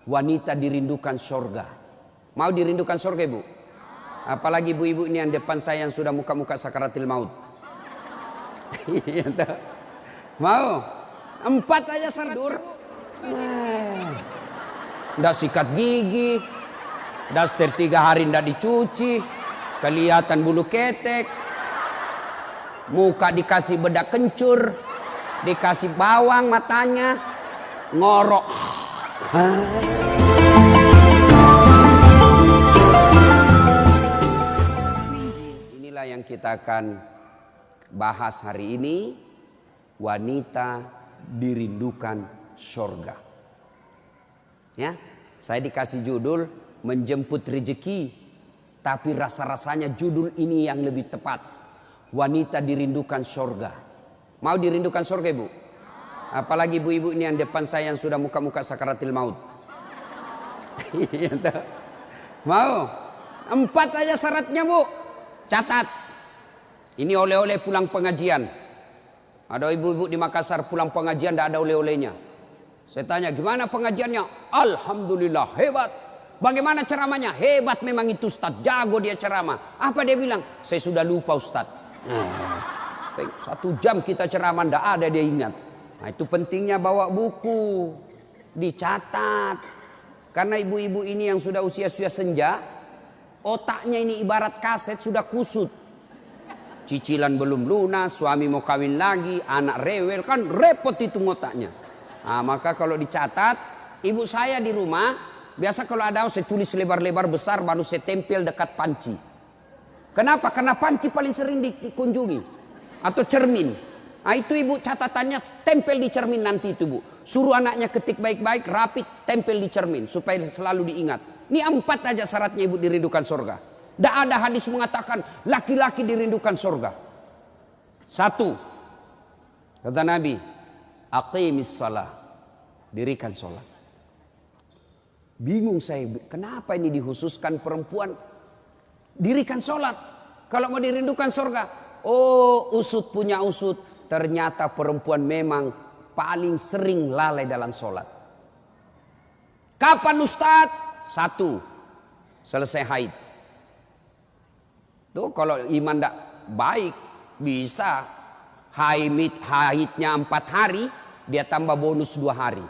Wanita dirindukan surga. Mau dirindukan surga, Ibu? Apalagi ibu-ibu ini yang depan saya yang sudah muka-muka sakaratil maut. Mau? 4 aja syarat. Nggak sikat gigi, daster 3 hari nggak dicuci, kelihatan bulu ketek, muka dikasih bedak kencur, dikasih bawang matanya, ngorok. Inilah yang kita akan bahas hari ini, wanita dirindukan surga. Ya, saya dikasih judul menjemput rezeki, tapi rasa-rasanya judul ini yang lebih tepat. Wanita dirindukan surga. Mau dirindukan surga, Ibu? Apalagi ibu-ibu ini yang depan saya yang sudah muka-muka sakaratil maut. Mau? 4 aja syaratnya, Bu. Catat. Ini oleh-oleh pulang pengajian. Ada ibu-ibu di Makassar pulang pengajian tidak ada oleh-olehnya. Saya tanya, gimana pengajiannya? Alhamdulillah, hebat. Bagaimana ceramahnya? Hebat memang itu Ustaz, jago dia ceramah. Apa dia bilang? Saya sudah lupa Ustaz. 1 jam kita ceramah, tidak ada dia ingat. Nah, itu pentingnya bawa buku, dicatat. Karena ibu-ibu ini yang sudah usia-usia senja, otaknya ini ibarat kaset sudah kusut. Cicilan belum lunas, suami mau kawin lagi, anak rewel, kan repot itu otaknya. Nah, maka kalau dicatat, ibu saya di rumah, biasa kalau ada saya tulis lebar-lebar besar baru saya tempel dekat panci. Kenapa? Karena panci paling sering dikunjungi. Atau cermin. Nah, itu ibu catatannya tempel di cermin nanti itu, Bu. Suruh anaknya ketik baik-baik, rapi, tempel di cermin. Supaya selalu diingat. Ini 4 aja syaratnya ibu dirindukan surga. Tidak ada hadis mengatakan laki-laki dirindukan surga. 1. Kata Nabi, aqimis salah. Dirikan sholat. Bingung saya, kenapa ini dihususkan perempuan? Dirikan sholat. Kalau mau dirindukan surga. Oh, usut punya usut. Ternyata perempuan memang paling sering lalai dalam sholat. Kapan Ustaz? 1. Selesai haid. Tuh kalau iman tidak baik bisa haidnya 4 hari, dia tambah bonus 2 hari.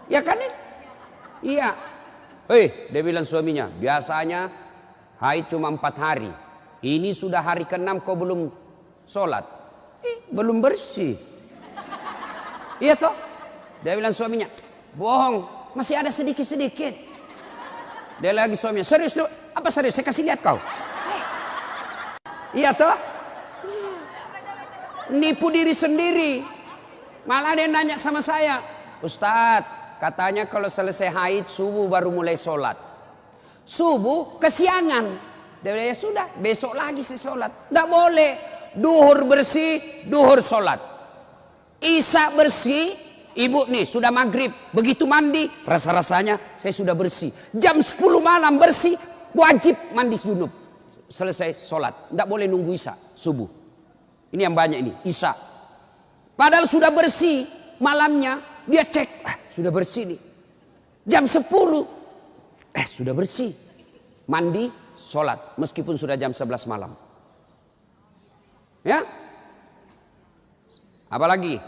Ya kan? Iya. Dia bilang suaminya, biasanya haid cuma 4 hari. Ini sudah hari ke-6 kau belum sholat. Belum bersih. Iya toh? Dia bilang suaminya, bohong, masih ada sedikit-sedikit. Dia lagi suaminya, serius tuh? Apa serius? Saya kasih lihat kau. Iya toh? Nipu diri sendiri. Malah dia nanya sama saya, Ustadz, katanya kalau selesai haid subuh baru mulai sholat. Subuh kesiangan. Dia bilang, ya sudah, besok lagi saya sholat. Tidak boleh. Duhur bersih, duhur sholat. Isya bersih, ibu nih sudah maghrib. Begitu mandi, rasa-rasanya saya sudah bersih. Jam 10 malam bersih, wajib mandi junub. Selesai sholat. Tidak boleh nunggu isya, subuh. Ini yang banyak ini, isya. Padahal sudah bersih malamnya, dia cek, sudah bersih nih. Jam 10, sudah bersih. Mandi, sholat. Meskipun sudah jam 11 malam. Ya, apalagi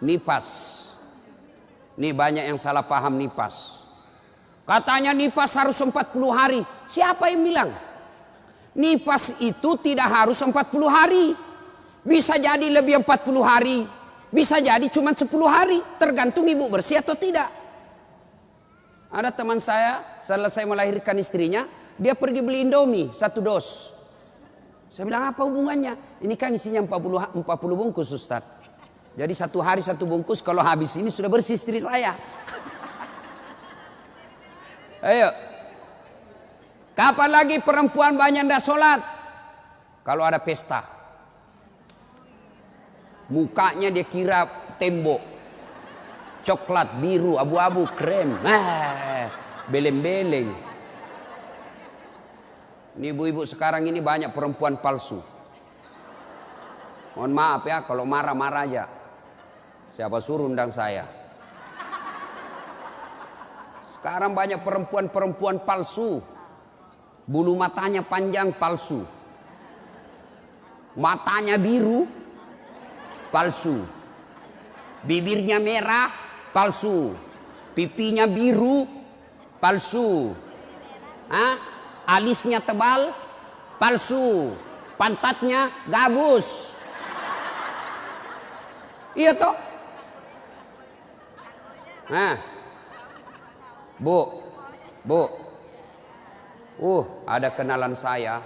nifas. Ini banyak yang salah paham nifas. Katanya nifas harus 40 hari. Siapa yang bilang? Nifas itu tidak harus 40 hari. Bisa jadi lebih 40 hari. Bisa jadi cuma 10 hari. Tergantung ibu bersih atau tidak. Ada teman saya, selesai melahirkan istrinya, dia pergi beli Indomie 1 dos. Saya bilang, apa hubungannya? Ini kan isinya 40 bungkus Ustaz. Jadi 1 hari 1 bungkus, kalau habis ini sudah bersih istri saya. Ayo. Kapan lagi perempuan banyak tidak sholat? Kalau ada pesta. Mukanya dia kira tembok. Coklat, biru, abu-abu, krem. Beleng-beleng. Ini ibu-ibu sekarang ini banyak perempuan palsu. Mohon maaf ya, kalau marah-marah aja. Siapa suruh undang saya? Sekarang banyak perempuan-perempuan palsu. Bulu matanya panjang, palsu. Matanya biru, palsu. Bibirnya merah, palsu. Pipinya biru, palsu. Alisnya tebal, palsu. Pantatnya gabus. Iya toh? Bu. Ada kenalan saya,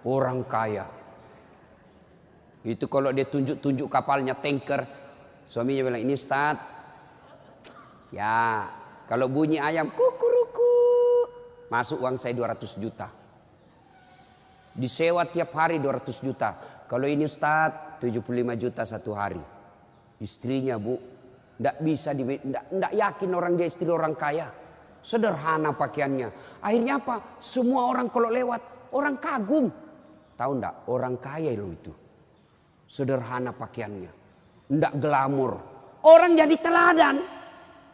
orang kaya. Itu kalau dia tunjuk-tunjuk kapalnya, tanker, suaminya bilang, ini Ustaz. Ya, kalau bunyi ayam kukuruku, masuk uang saya 200 juta. Disewa tiap hari 200 juta. Kalau ini Ustaz, 75 juta satu hari. Istrinya Bu, nggak yakin orang dia istri orang kaya. Sederhana pakaiannya. Akhirnya apa? Semua orang kalau lewat, orang kagum. Tahu nggak? Orang kaya loh itu. Sederhana pakaiannya. Nggak glamor. Orang jadi teladan.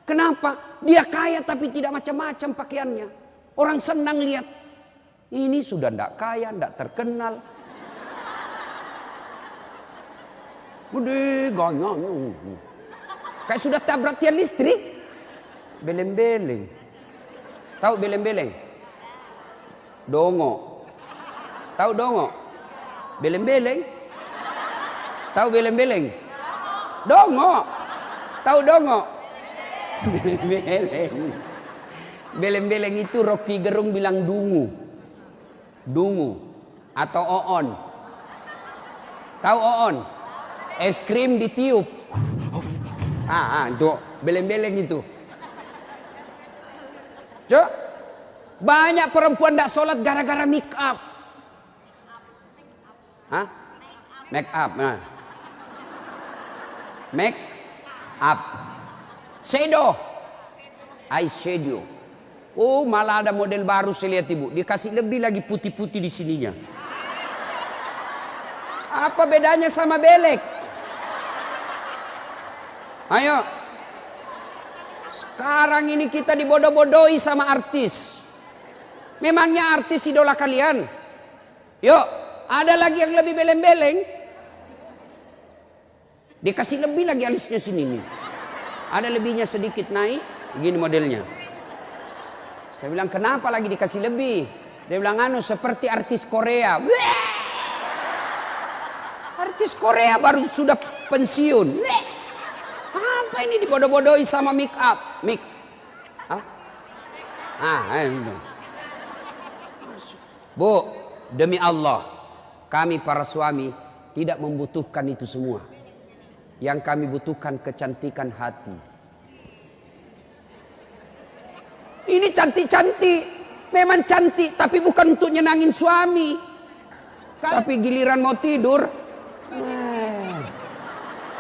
Kenapa? Dia kaya tapi tidak macam-macam pakaiannya. Orang senang lihat. Ini sudah nggak kaya, nggak terkenal. Udah ganyanya. Kayak sudah tabrak tiang listrik. Beleng-beleng. Tahu beleng-beleng? Dongo. Tahu dongo? Beleng-beleng? Tahu beleng-beleng? Dongo. Tahu dongo? Beleng-beleng. Beleng-beleng itu Rocky Gerung bilang dungu. Dungu atau oon. Tahu oon? Es krim ditiup. Itu beleng-beleng itu. Cuk, banyak perempuan tidak sholat gara-gara make up. Make up. Make up. Shadow. Eyeshadow. Oh, malah ada model baru saya lihat Ibu. Dikasih lebih lagi putih-putih di sininya. Apa bedanya sama belek? Ayo. Sekarang ini kita dibodoh-bodohi sama artis. Memangnya artis idola kalian? Yuk, ada lagi yang lebih beleng-beleng. Dikasih lebih lagi alisnya sini nih. Ada lebihnya sedikit naik. Begini modelnya. Saya bilang kenapa lagi dikasih lebih? Dia bilang seperti artis Korea. Artis Korea baru sudah pensiun. Apa ini dibodoh-bodohi sama make up? Bu, demi Allah, kami para suami tidak membutuhkan itu semua. Yang kami butuhkan kecantikan hati. Ini cantik-cantik, memang cantik, tapi bukan untuk nyenangin suami. Tapi giliran mau tidur,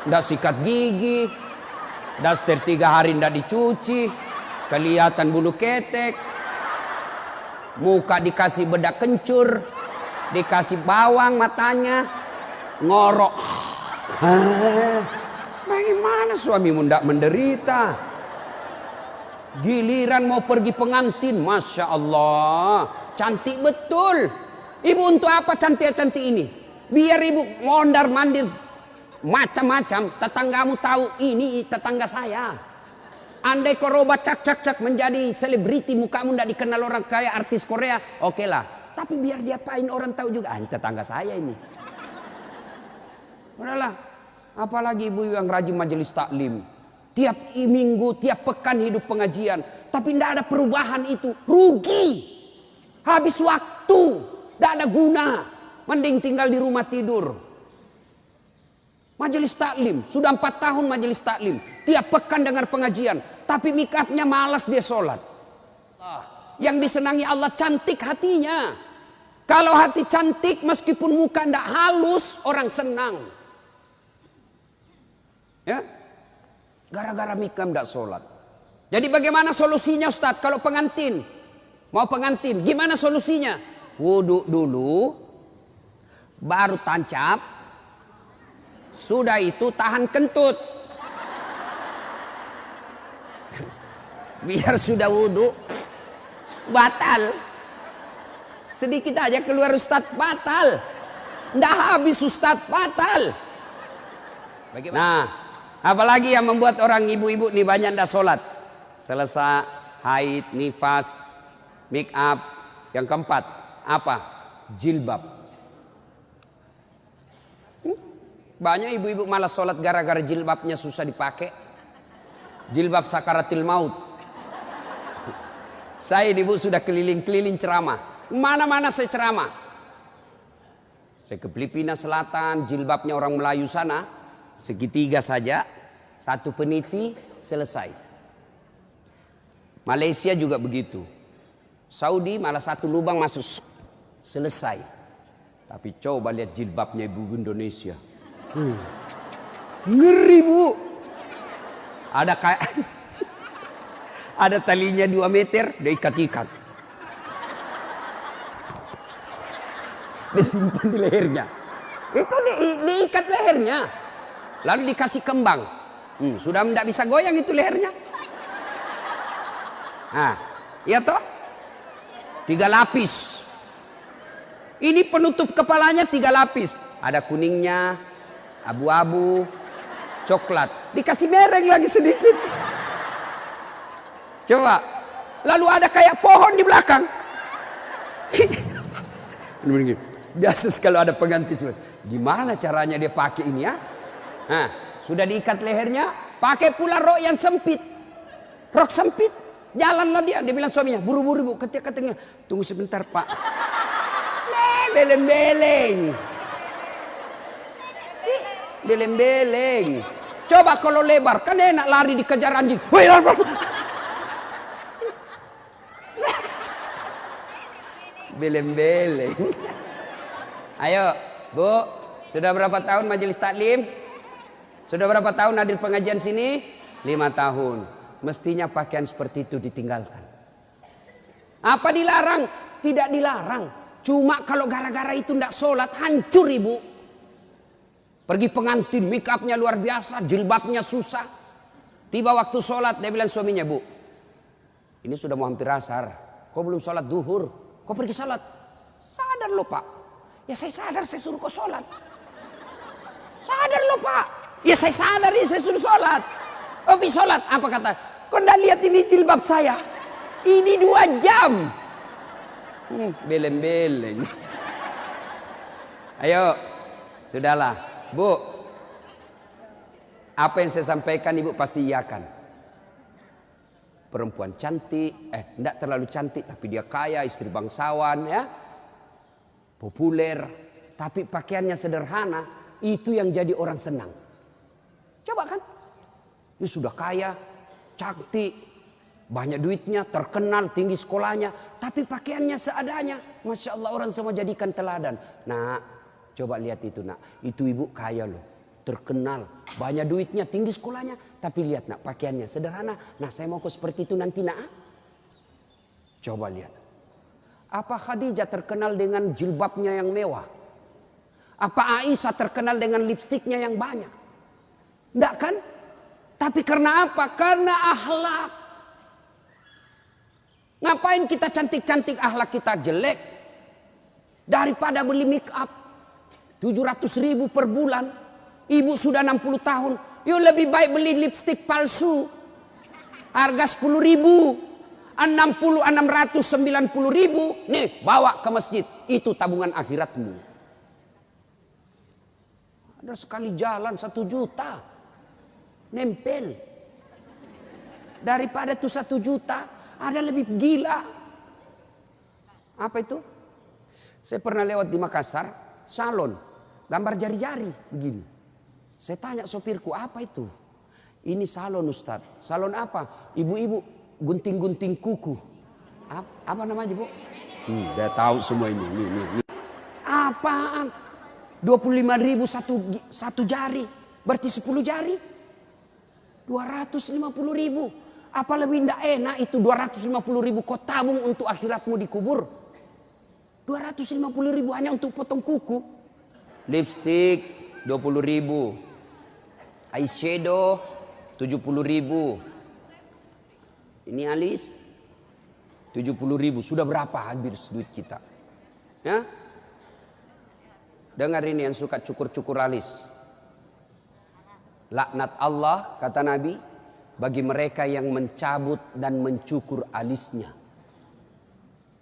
ndak sikat gigi, daster 3 hari ndak dicuci, kelihatan bulu ketek, muka dikasih bedak kencur, dikasih bawang matanya, ngorok. Bagaimana suamimu ndak menderita? Giliran mau pergi pengantin, Masya Allah, cantik betul. Ibu untuk apa cantik-cantik ini? Biar ibu mondar-mandir macam-macam, tetanggamu tahu ini tetangga saya. Andai kau roba cak menjadi selebriti, mukamu tidak dikenal orang kaya artis Korea, oke lah. Tapi biar diapain orang tahu juga, ini tetangga saya ini. Udahlah, apalagi ibu yang rajin majelis taklim. Tiap minggu, tiap pekan hidup pengajian. Tapi tidak ada perubahan itu. Rugi. Habis waktu. Tidak ada guna. Mending tinggal di rumah tidur. Majelis taklim. Sudah 4 tahun majelis taklim. Tiap pekan dengar pengajian. Tapi make upnya malas dia sholat. Yang disenangi Allah cantik hatinya. Kalau hati cantik meskipun muka tidak halus, orang senang. Ya. Gara-gara mikam tidak sholat. Jadi bagaimana solusinya Ustadz? Kalau pengantin, mau pengantin, gimana solusinya? Wudhu dulu, baru tancap, sudah itu tahan kentut. biar sudah wudhu batal. Sedikit aja keluar Ustadz batal. Nggak habis Ustadz batal. Nah, apalagi yang membuat orang ibu-ibu nih banyak ndak sholat? Selesai haid, nifas, make up. Yang keempat apa? Jilbab. Banyak ibu-ibu malas sholat gara-gara jilbabnya susah dipakai. Jilbab sakaratil maut. Saya ibu sudah keliling-keliling ceramah. Mana-mana saya ceramah. Saya ke Filipina Selatan, jilbabnya orang Melayu sana, segitiga saja, satu peniti, selesai. Malaysia juga begitu. Saudi malah satu lubang masuk, selesai. Tapi coba lihat jilbabnya ibu Indonesia. Ngeri bu. Ada kayak ada talinya 2 meter, diikat-ikat. Disimpan di lehernya. Itu diikat lehernya. Lalu dikasih kembang. Sudah tidak bisa goyang itu lehernya. Nah, iya toh? 3 lapis. Ini penutup kepalanya 3 lapis. Ada kuningnya, abu-abu, coklat. Dikasih mereng lagi sedikit. Coba. Lalu ada kayak pohon di belakang. Biasa kalau ada pengganti. Gimana caranya dia pakai ini ya? Nah, sudah diikat lehernya. Pakai pula rok yang sempit. Rok sempit. Jalanlah dia. Dia bilang suaminya, buru-buru bu. Katanya, tunggu sebentar pak. Beleng-beleng. Beleng-beleng. Coba kalau lebar. Kan enak lari dikejar anjing. Beleng-beleng. Ayo bu, sudah berapa tahun majelis taklim? Sudah berapa tahun hadir pengajian sini? 5 tahun. Mestinya pakaian seperti itu ditinggalkan. Apa dilarang? Tidak dilarang. Cuma kalau gara-gara itu tidak sholat, hancur ibu. Pergi pengantin, make upnya luar biasa, jilbabnya susah. Tiba waktu sholat, dia bilang suaminya, bu, ini sudah mau hampir asar. Kok belum sholat duhur? Kok pergi sholat? Sadar loh pak. Ya saya sadar, saya suruh kau sholat. Sadar loh pak. Ya saya sadar, ya saya suruh sholat. Oh pergi sholat. Apa kata? Kau nggak lihat ini jilbab saya? Ini 2 jam. Beleng-beleng. Ayo, sudahlah. Bu, apa yang saya sampaikan ibu pasti iyakan. Perempuan cantik, enggak terlalu cantik tapi dia kaya, istri bangsawan ya. Populer, tapi pakaiannya sederhana, itu yang jadi orang senang. Coba kan? Dia sudah kaya, cantik, banyak duitnya, terkenal, tinggi sekolahnya, tapi pakaiannya seadanya. Masya Allah, orang semua jadikan teladan. Nah, coba lihat itu nak, itu ibu kaya loh, terkenal, banyak duitnya, tinggi sekolahnya, tapi lihat nak, pakaiannya sederhana. Nah, saya mau seperti itu nanti nak. Coba lihat. Apa Khadijah terkenal dengan jilbabnya yang mewah? Apa Aisyah terkenal dengan lipstiknya yang banyak? Enggak kan? Tapi karena apa? Karena akhlak. Ngapain kita cantik-cantik akhlak kita jelek? Daripada beli make up 700.000 per bulan. Ibu sudah 60 tahun. Yuk lebih baik beli lipstik palsu. Harga 10.000. 690.000 nih bawa ke masjid, itu tabungan akhiratmu. Ada sekali jalan 1 juta nempel, daripada tuh 1 juta ada lebih gila. Apa itu? Saya pernah lewat di Makassar, salon gambar jari-jari begini. Saya tanya sopirku, apa itu? Ini salon Ustadz. Salon apa? Ibu-ibu gunting-gunting kuku. Apa namanya bu? Dia tahu semua ini. Apaan? 25.000 satu jari. Berarti 10 jari. 250.000. Apa lebih tidak enak itu 250.000 kau tabung untuk akhiratmu dikubur. 250.000 hanya untuk potong kuku. Lipstick 20.000. Eyeshadow 70.000. Ini alis 70.000. Sudah berapa habis duit kita? Ya? Dengar ini yang suka cukur-cukur alis. Laknat Allah, kata Nabi, bagi mereka yang mencabut dan mencukur alisnya.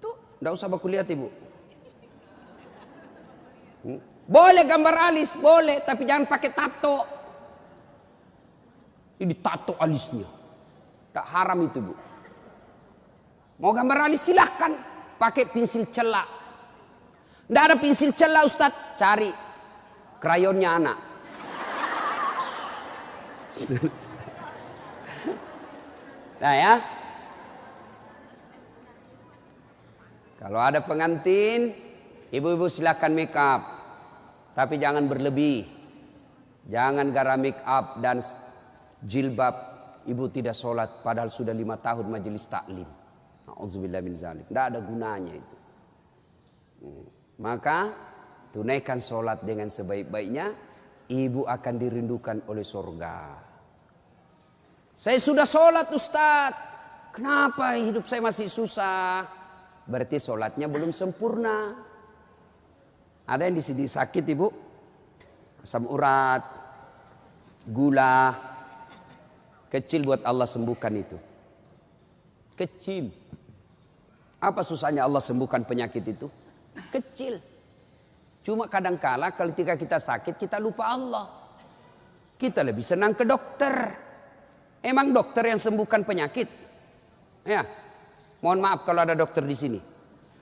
Tuh, enggak usah baku lihat ibu. Boleh gambar alis, boleh, tapi jangan pakai tato. Ini tato alisnya. Tak haram itu, Bu. Mau gambar alis silahkan, pakai pensil celak. Tidak ada pensil celak, Ustadz, cari krayonnya anak. Nah ya, kalau ada pengantin, ibu-ibu silakan make up, tapi jangan berlebih. Jangan gara make up dan jilbab ibu tidak sholat padahal sudah 5 tahun majelis taklim. Auzubillah min zalik. Tidak ada gunanya itu. Maka tunaikan sholat dengan sebaik-baiknya. Ibu akan dirindukan oleh surga. Saya sudah sholat Ustaz. Kenapa hidup saya masih susah? Berarti sholatnya belum sempurna. Ada yang di sini sakit ibu? Asam urat, gula. Kecil buat Allah sembuhkan itu. Kecil. Apa susahnya Allah sembuhkan penyakit itu? Kecil. Cuma kadangkala ketika kita sakit kita lupa Allah. Kita lebih senang ke dokter. Emang dokter yang sembuhkan penyakit? Ya. Mohon maaf kalau ada dokter di sini.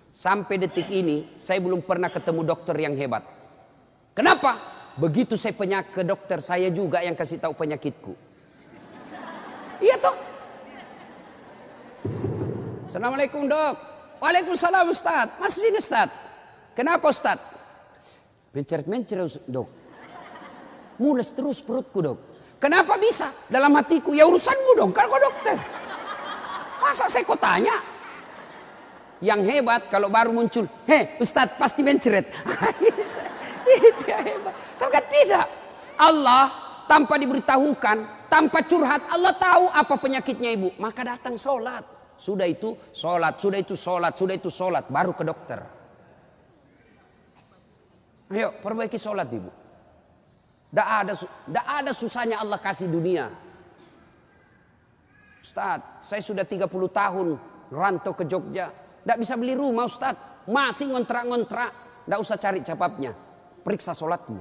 Sampai detik ini saya belum pernah ketemu dokter yang hebat. Kenapa? Begitu saya ke dokter, saya juga yang kasih tahu penyakitku. Iya toh? Assalamualaikum dok. Waalaikumsalam Ustaz. Masih sini Ustaz. Kenapa Ustaz? Menceret-menceret dok. Mules terus perutku dok. Kenapa bisa? Dalam hatiku ya urusanmu dong. Kalau kau dokter. Masa saya kau tanya? Yang hebat kalau baru muncul. Hei Ustaz pasti menceret. Itu yang hebat. Tapi kan tidak. Allah tanpa diberitahukan. Tanpa curhat. Allah tahu apa penyakitnya ibu. Maka datang sholat. Sudah itu sholat. Sudah itu sholat. Sudah itu sholat. Baru ke dokter. Ayo perbaiki sholat ibu. Tidak ada susahnya Allah kasih dunia. Ustaz, saya sudah 30 tahun rantau ke Jogja. Tidak bisa beli rumah Ustaz. Masih ngontrak-ngontrak. Tidak usah cari capapnya. Periksa sholatmu.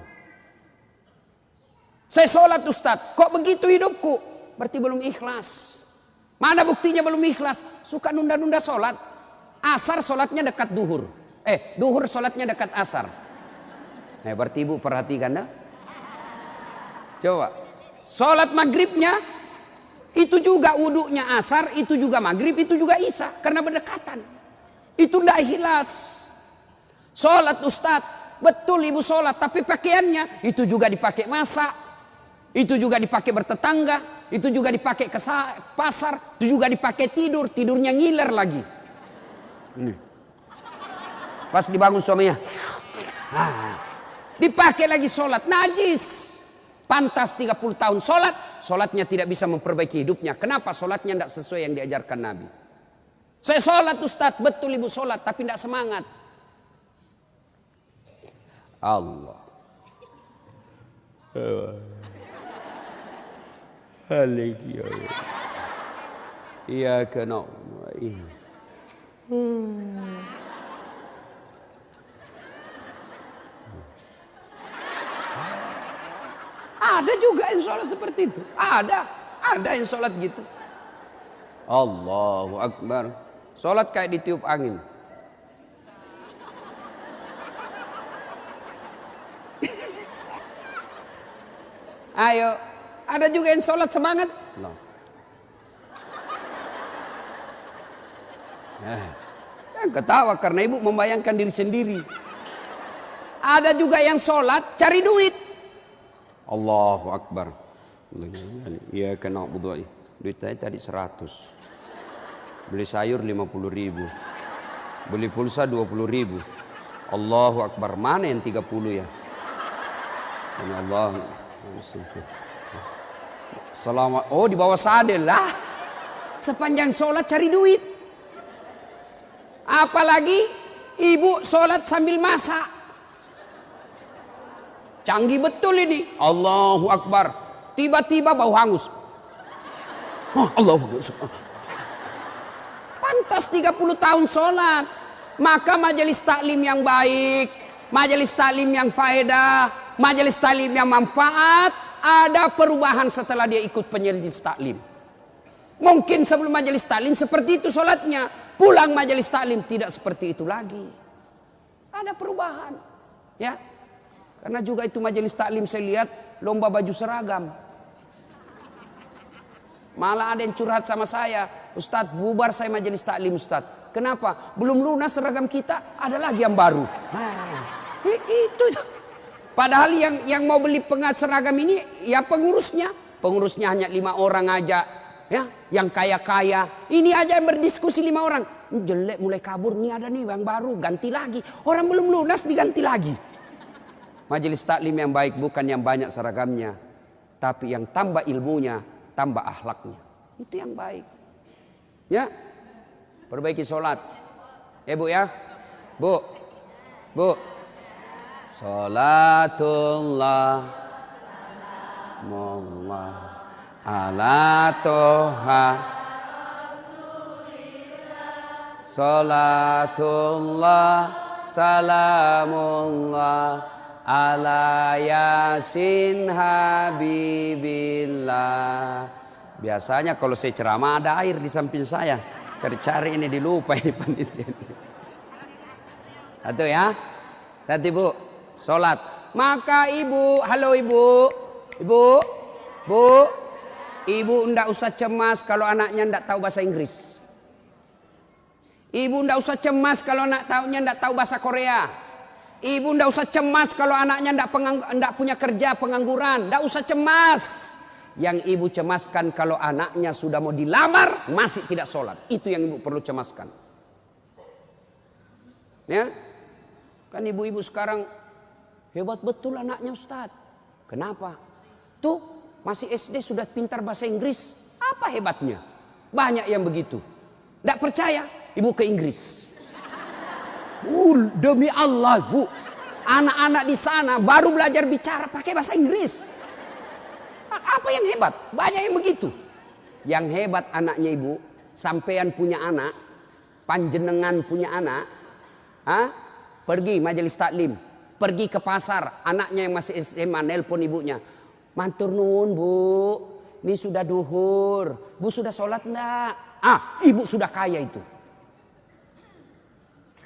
Saya sholat Ustaz. Kok begitu hidupku? Berarti belum ikhlas. Mana buktinya belum ikhlas? Suka nunda-nunda sholat. Asar sholatnya dekat duhur. Duhur sholatnya dekat asar. Berarti ibu perhatikan dah. Coba. Sholat maghribnya itu juga wudhunya asar, itu juga maghrib, itu juga isya. Karena berdekatan. Itu tidak ikhlas. Sholat Ustaz. Betul ibu sholat. Tapi pakaiannya itu juga dipakai masak. Itu juga dipakai bertetangga. Itu juga dipakai ke pasar. Itu juga dipakai tidur. Tidurnya ngiler lagi. Ini. Pas dibangun suaminya. Dipakai lagi sholat. Najis. Pantas 30 tahun sholat. Sholatnya tidak bisa memperbaiki hidupnya. Kenapa? Sholatnya tidak sesuai yang diajarkan Nabi. Saya sholat Ustaz. Betul ibu sholat. Tapi tidak semangat. Allah. Iya kena. Ada juga yang sholat seperti itu. Ada yang sholat gitu. Allahu Akbar. Sholat kayak ditiup angin. Ayo, ada juga yang sholat semangat. No. Jangan ketawa karena ibu membayangkan diri sendiri. Ada juga yang sholat cari duit. Allahu Akbar. Iya kena budu'i. Duit saya tadi 100. Beli sayur 50.000. Beli pulsa 20.000. Allahu Akbar. Mana yang 30 ya? Allah. Selamat. Oh di bawah sadel lah. Sepanjang sholat cari duit. Apalagi ibu sholat sambil masak. Canggih betul ini. Allahu Akbar. Tiba-tiba bau hangus. Oh, Allahu Akbar. Pantas 30 tahun sholat. Maka majelis taklim yang baik, majelis taklim yang faedah, majelis taklim yang manfaat, ada perubahan setelah dia ikut majelis taklim. Mungkin sebelum majelis taklim seperti itu sholatnya, pulang majelis taklim tidak seperti itu lagi. Ada perubahan, ya. Karena juga itu majelis taklim saya lihat lomba baju seragam. Malah ada yang curhat sama saya, Ustadz bubar saya majelis taklim Ustadz. Kenapa? Belum lunas seragam kita, ada lagi yang baru. Nah, itu. Padahal yang mau beli pengat seragam ini ya pengurusnya. Pengurusnya hanya 5 orang aja. Ya, yang kaya-kaya. Ini aja yang berdiskusi 5 orang. Ini jelek mulai kabur, nih ada nih yang baru, ganti lagi. Orang belum lunas diganti lagi. Majelis taklim yang baik bukan yang banyak seragamnya, tapi yang tambah ilmunya, tambah akhlaknya. Itu yang baik. Ya. Perbaiki sholat. Bu ya. Bu. Sholatullah Mullah ala toha Sholatullah salamullah ala yasin habibillah. Biasanya kalau saya ceramah ada air di samping saya. Cari-cari ini dilupa ini panitia. Satu ya. Satu ibu. Sholat. Maka ibu. Halo ibu. Ibu. Ibu ndak usah cemas kalau anaknya ndak tahu bahasa Inggris. Ibu ndak usah cemas kalau anaknya ndak tahu bahasa Korea. Ibu ndak usah cemas kalau anaknya ndak punya kerja, pengangguran. Ndak usah cemas. Yang ibu cemaskan kalau anaknya sudah mau dilamar masih tidak sholat. Itu yang ibu perlu cemaskan. Ya, kan ibu-ibu sekarang hebat betul anaknya Ustadz. Kenapa? Tuh masih SD sudah pintar bahasa Inggris. Apa hebatnya? Banyak yang begitu. Tidak percaya? Ibu ke Inggris. Demi Allah bu, anak-anak di sana baru belajar bicara pakai bahasa Inggris. Apa yang hebat? Banyak yang begitu. Yang hebat anaknya ibu, sampean punya anak, panjenengan punya anak, pergi majelis taklim, pergi ke pasar, anaknya yang masih SMA nelpon ibunya, matur nuwun bu, ini sudah duhur, bu sudah sholat enggak? Ibu sudah kaya itu.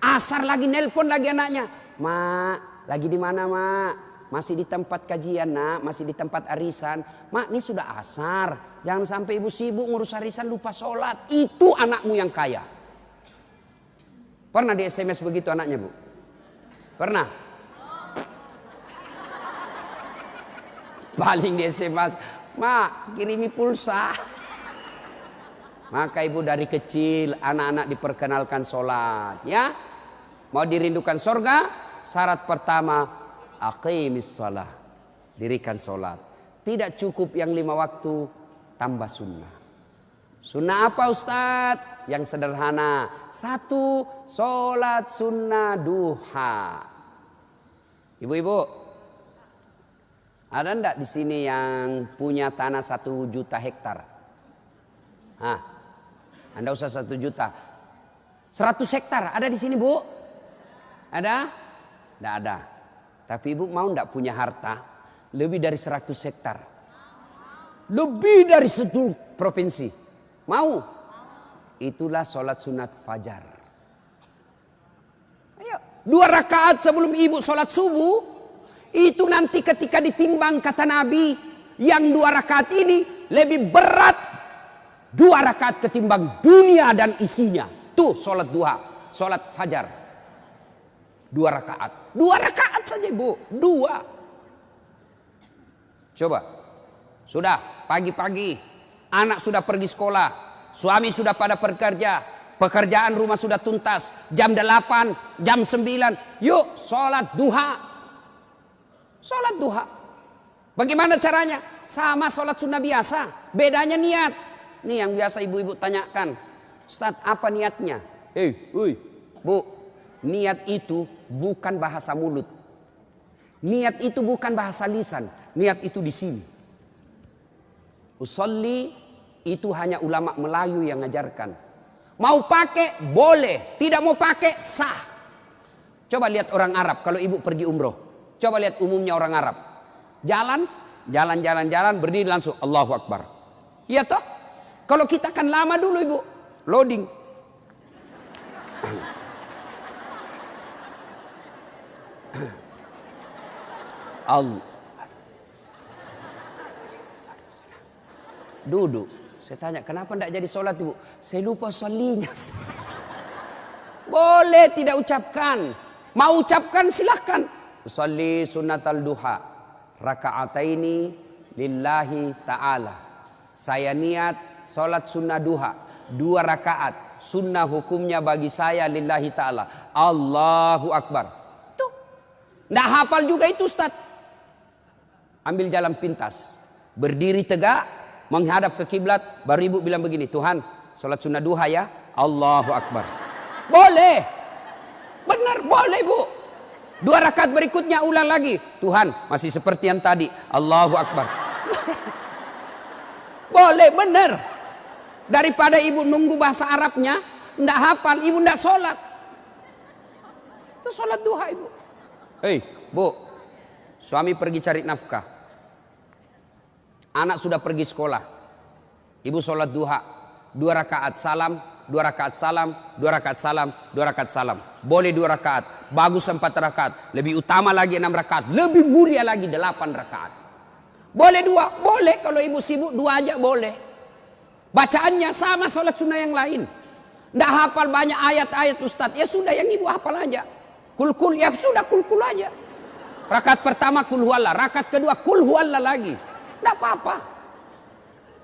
Asar lagi nelpon lagi anaknya, mak, lagi di mana mak? Masih di tempat kajian nak, masih di tempat arisan. Mak ini sudah asar, jangan sampai ibu sibuk ngurus arisan lupa sholat. Itu anakmu yang kaya. Pernah di SMS begitu anaknya bu? Pernah? Paling di SMS, mak kirimi pulsa. Maka ibu dari kecil anak-anak diperkenalkan sholat. Ya, mau dirindukan surga, syarat pertama aqimis shalah, dirikan sholat. Tidak cukup yang 5 waktu, tambah sunnah. Sunnah apa Ustadz? Yang sederhana. 1, sholat sunnah duha. Ibu-ibu, ada enggak di sini yang punya tanah 1 juta hektar? Anda usah 1 juta. 100 hektar ada di sini bu? Ada? Enggak ada. Tapi ibu mau enggak punya harta lebih dari 100 hektar? Lebih dari seluruh provinsi. Mau? Itulah sholat sunat fajar. Ayo, 2 rakaat sebelum ibu sholat subuh. Itu nanti ketika ditimbang kata Nabi, yang 2 rakaat ini lebih berat 2 rakaat ketimbang dunia dan isinya. Tuh sholat duha, sholat fajar. 2 rakaat. 2 rakaat saja bu. 2. Coba. Sudah pagi-pagi. Anak sudah pergi sekolah. Suami sudah pada bekerja. Pekerjaan rumah sudah tuntas. Jam 8, jam 9. Yuk sholat duha. Sholat duha. Bagaimana caranya? Sama sholat sunnah biasa. Bedanya niat. Nih yang biasa ibu-ibu tanyakan, Ustaz apa niatnya? Bu, niat itu bukan bahasa mulut. Niat itu bukan bahasa lisan. Niat itu di sini. Usolli itu hanya ulama Melayu yang ngajarkan. Mau pakai boleh, tidak mau pakai sah. Coba lihat orang Arab kalau ibu pergi umroh. Coba lihat umumnya orang Arab. Jalan, berdiri langsung Allahu Akbar. Iya toh? Kalau kita kan lama dulu ibu, loading. Allah. Duduk. Saya tanya, kenapa tidak jadi sholat ibu? Saya lupa sholinya. Boleh tidak ucapkan. Mau ucapkan silahkan. Sholli sunnatal duha. Raka'ataini lillahi ta'ala. Saya niat sholat sunnah duha. 2 rakaat. Sunnah hukumnya bagi saya lillahi ta'ala. Allahu Akbar. Tuh. Nggak hafal juga itu Ustaz. Ambil jalan pintas. Berdiri tegak. Menghadap ke kiblat, baru ibu bilang begini, Tuhan, sholat sunnah duha ya, Allahu Akbar. Boleh, benar boleh bu. 2 rakaat berikutnya ulang lagi, Tuhan masih seperti yang tadi, Allahu Akbar. Boleh, benar. Daripada ibu nunggu bahasa Arabnya, ndak hafal, ibu ndak sholat. Itu sholat duha ibu. Bu, suami pergi cari nafkah. Anak sudah pergi sekolah. Ibu sholat duha. 2 rakaat salam, 2 rakaat salam, 2 rakaat salam, 2 rakaat salam. Boleh 2 rakaat. Bagus 4 rakaat. Lebih utama lagi 6 rakaat. Lebih mulia lagi 8 rakaat. Boleh 2. Boleh kalau ibu sibuk 2 aja boleh. Bacaannya sama sholat sunnah yang lain. Nggak hafal banyak ayat-ayat Ustadz. Ya sudah yang ibu hafal aja. Kul-kul ya sudah kul-kul aja. Rakaat pertama kul huwallah. Rakaat kedua kul huwallah lagi. Tidak apa-apa.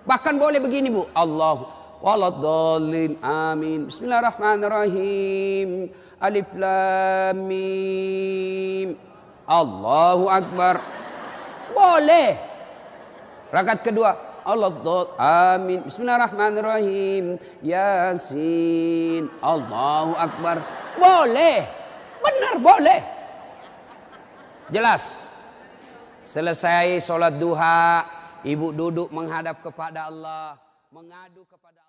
Bahkan boleh begini bu. Allahu waladhdallin amin. Bismillahirrahmanirrahim. Alif lam mim. Allahu Akbar. Boleh. Rakaat kedua. Waladhdallin amin. Bismillahirrahmanirrahim. Yasin. Allahu Akbar. Boleh. Benar boleh. Jelas. Selesai sholat duha, ibu duduk menghadap kepada Allah, mengadu kepada Allah.